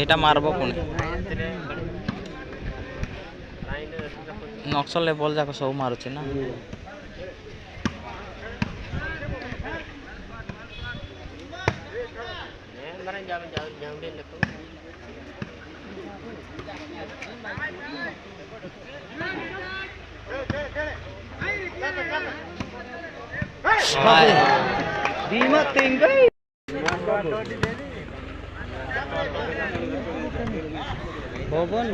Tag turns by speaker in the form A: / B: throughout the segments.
A: এটা মারব কোনি নক্সল লেভেল যাক সব মারুছি না Dima tinggal. Bobon.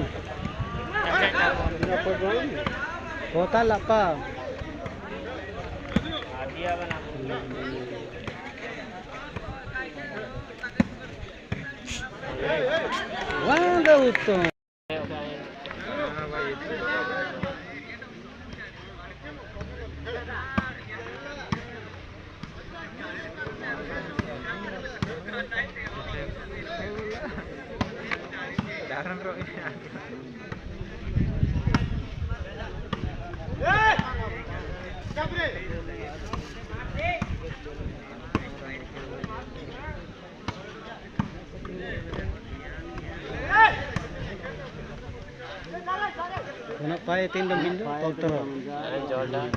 A: Total apa? Wah, enggak utuh. Darang bro ini. Kena pakai tindem bindu, dokter. Jordan.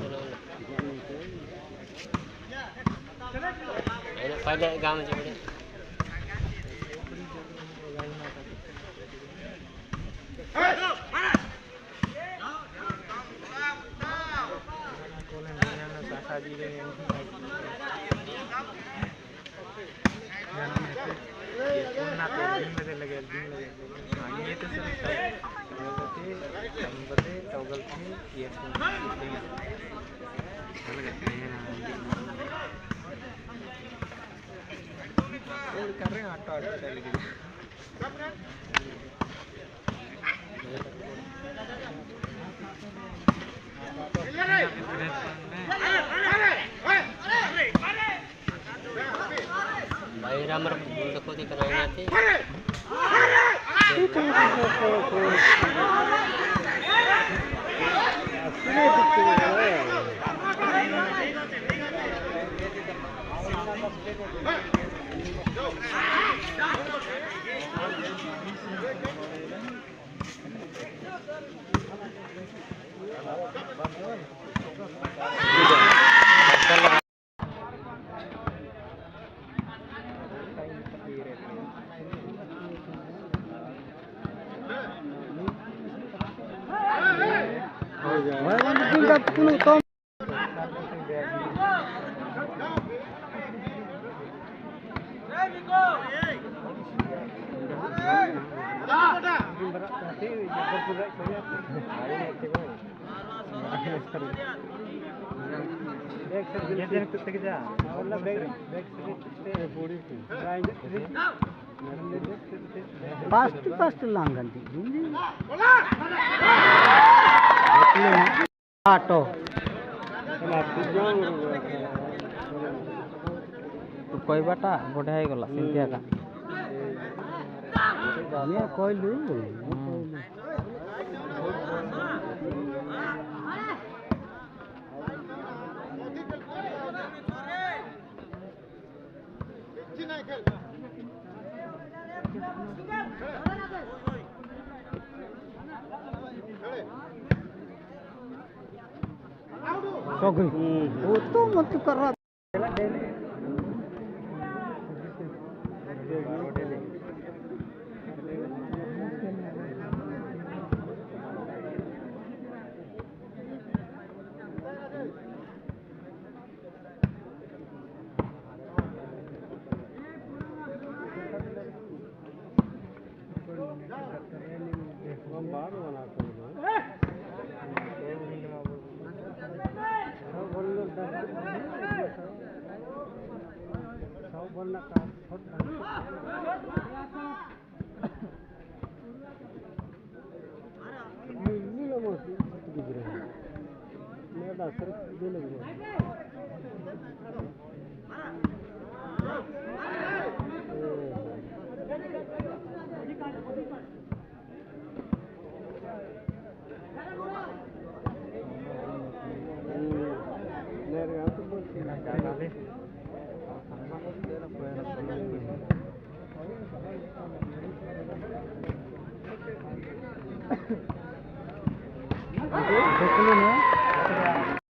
A: Ini pada gam jadi. Ramar देखो दी कराना थी Pasti langgan tinggi. Auto. तो कोई बाटा बढ़ाई गला सिंधिया का ये कोई लू so gay वो तो मत कर रहा मैं